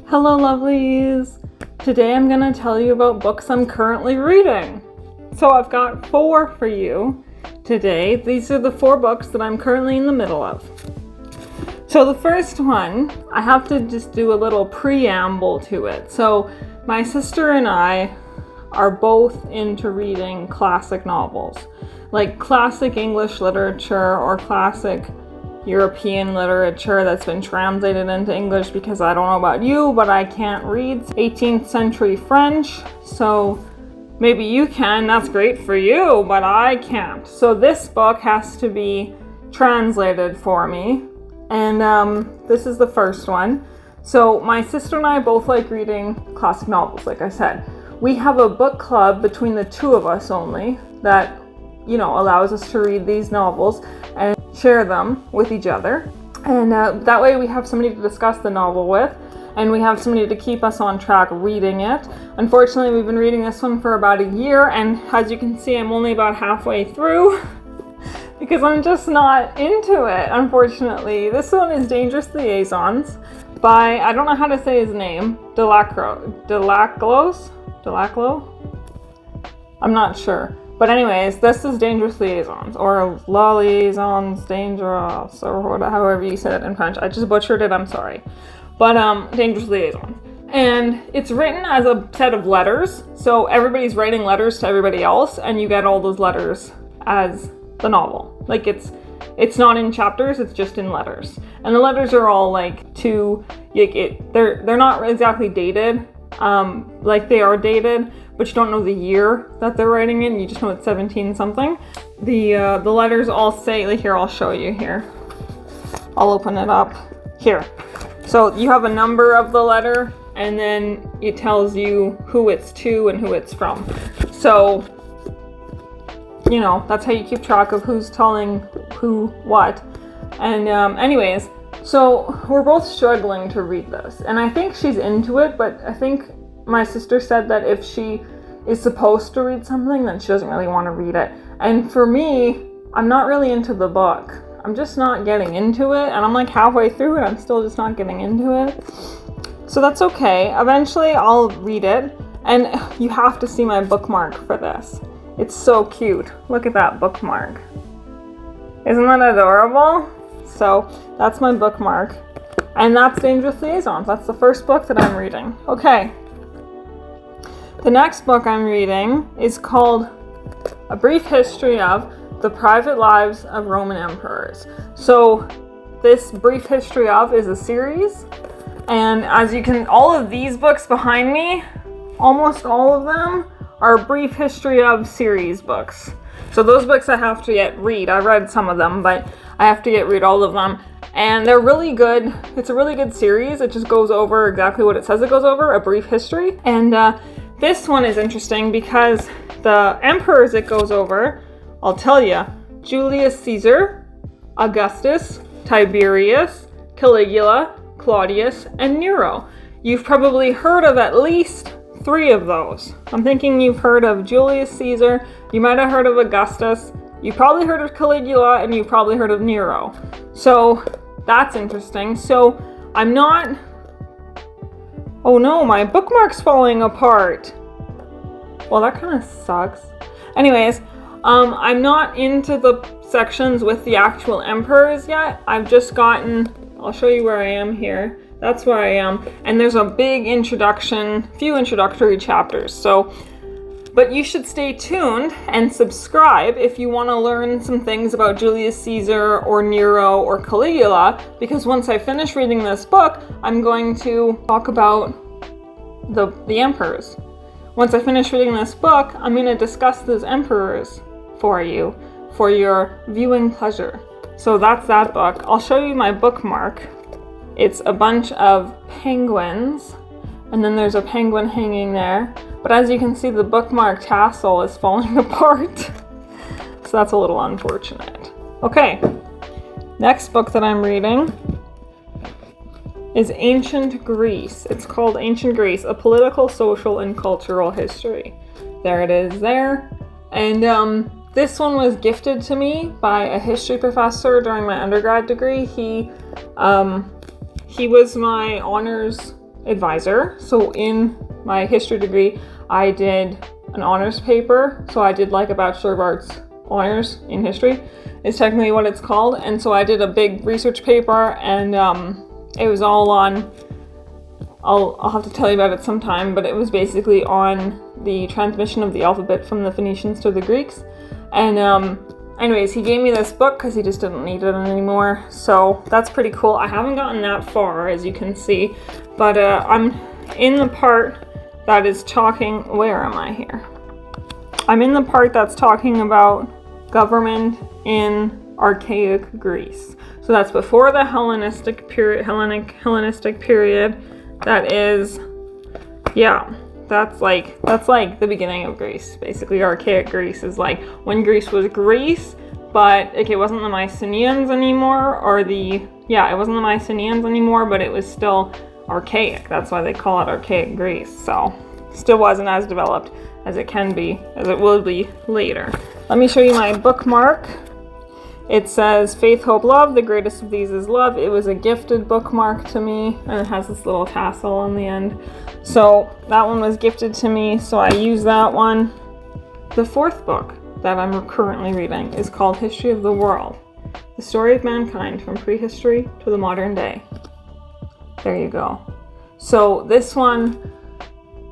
Hello lovelies! Today I'm going to tell you about books I'm currently reading. So I've got 4 for you today. These are the 4 books that I'm currently in the middle of. So the first one, I have to just do a little preamble to it. So my sister and I are both into reading classic novels, like classic English literature or classic European literature that's been translated into English, because I don't know about you, but I can't read 18th century French, so maybe you can, that's great for you, but I can't. So this book has to be translated for me, and this is the first one. So my sister and I both like reading classic novels, like I said. We have a book club between the 2 of us only that, allows us to read these novels and share them with each other. And that way we have somebody to discuss the novel with, and we have somebody to keep us on track reading it. Unfortunately, we've been reading this one for about a year, and as you can see, I'm only about halfway through because I'm just not into it, unfortunately. This one is Dangerous Liaisons by, I don't know how to say his name, Delaclos? I'm not sure. But anyways, this is Dangerous Liaisons, or La Liaisons Dangerous, or however you say it in French. I just butchered it, I'm sorry. But Dangerous Liaisons. And it's written as a set of letters, so everybody's writing letters to everybody else, and you get all those letters as the novel. Like it's not in chapters, it's just in letters. And the letters are all they're not exactly dated, like they are dated, but you don't know the year that they're writing in. You just know it's 17 something. The letters all say, like, here, I'll show you here. I'll open it up here. So you have a number of the letter, and then it tells you who it's to and who it's from. So, that's how you keep track of who's telling who what. And anyways, so we're both struggling to read this, and I think she's into it, but I think my sister said that if she is supposed to read something, then she doesn't really want to read it. And for me, I'm not really into the book. I'm just not getting into it, and I'm like halfway through it, I'm still just not getting into it. So that's okay. Eventually I'll read it, and you have to see my bookmark for this. It's so cute. Look at that bookmark. Isn't that adorable? So that's my bookmark, and that's Dangerous Liaisons. That's the first book that I'm reading. Okay. The next book I'm reading is called A Brief History of the Private Lives of Roman Emperors. So this Brief History of is a series, and as you can, all of these books behind me, almost all of them are Brief History of series books. So those books I have to yet read. I read some of them, but I have to yet read all of them. And they're really good. It's a really good series. It just goes over exactly what it says it goes over, a brief history. And this one is interesting because the emperors it goes over, I'll tell you, Julius Caesar, Augustus, Tiberius, Caligula, Claudius, and Nero. You've probably heard of at least 3 of those. I'm thinking you've heard of Julius Caesar, you might have heard of Augustus, you probably heard of Caligula, and you've probably heard of Nero. So that's interesting. So I'm not... Oh no, my bookmark's falling apart. Well, that kind of sucks. Anyways, I'm not into the sections with the actual emperors yet. I've just gotten... I'll show you where I am here. That's where I am. And there's a big few introductory chapters. So, but you should stay tuned and subscribe if you want to learn some things about Julius Caesar or Nero or Caligula, because once I finish reading this book, I'm going to talk about the emperors. Once I finish reading this book, I'm going to discuss those emperors for you, for your viewing pleasure. So that's that book. I'll show you my bookmark. It's a bunch of penguins, and then there's a penguin hanging there. But as you can see, the bookmark tassel is falling apart. So that's a little unfortunate. Okay, next book that I'm reading is Ancient Greece. It's called Ancient Greece, A Political, Social, and Cultural History. There it is there. And this one was gifted to me by a history professor during my undergrad degree. He was my honors advisor. So in my history degree, I did an honors paper. So I did like a Bachelor of Arts honors in history is technically what it's called. And so I did a big research paper, and it was all on, I'll have to tell you about it sometime, but it was basically on the transmission of the alphabet from the Phoenicians to the Greeks. And anyways, he gave me this book because he just didn't need it anymore. So that's pretty cool. I haven't gotten that far, as you can see, but I'm in the part that is talking, where am I here? I'm in the part that's talking about government in archaic Greece. So that's before the Hellenistic period, Hellenistic period. That is, yeah, that's like the beginning of Greece. Basically, archaic Greece is like when Greece was Greece, but like it wasn't the Mycenaeans anymore, it wasn't the Mycenaeans anymore, but it was still archaic. That's why they call it archaic Greece. So still wasn't as developed as it can be, as it will be later. Let me show you my bookmark. It says, faith, hope, love, the greatest of these is love. It was a gifted bookmark to me, and it has this little tassel on the end. So that one was gifted to me, so I use that one. The fourth book that I'm currently reading is called History of the World, the story of mankind from prehistory to the modern day. There you go. So this one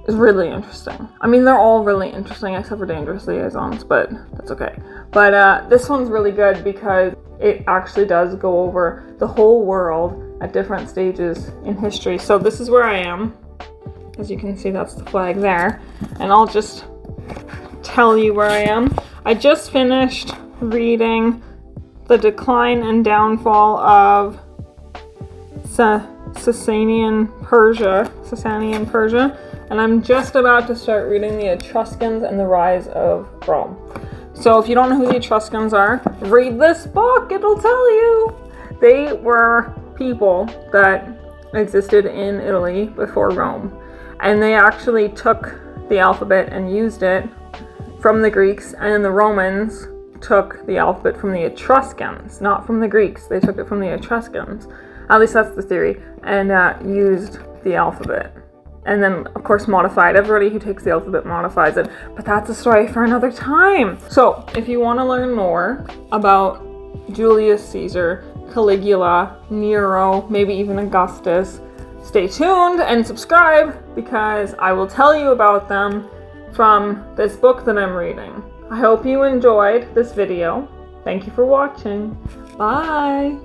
is really interesting. I mean, they're all really interesting except for Dangerous Liaisons, but that's okay. But this one's really good because it actually does go over the whole world at different stages in history. So this is where I am. As you can see, that's the flag there. And I'll just tell you where I am. I just finished reading The Decline and Downfall of Sasanian Persia, and I'm just about to start reading The Etruscans and the Rise of Rome. So if you don't know who the Etruscans are, read this book, it'll tell you. They were people that existed in Italy before Rome, and they actually took the alphabet and used it from the Greeks, and then the Romans took the alphabet from the Etruscans, not from the Greeks. They took it from the Etruscans. At least that's the theory, and used the alphabet. And then, of course, modified. Everybody who takes the alphabet modifies it. But that's a story for another time. So, if you want to learn more about Julius Caesar, Caligula, Nero, maybe even Augustus, stay tuned and subscribe, because I will tell you about them from this book that I'm reading. I hope you enjoyed this video. Thank you for watching. Bye!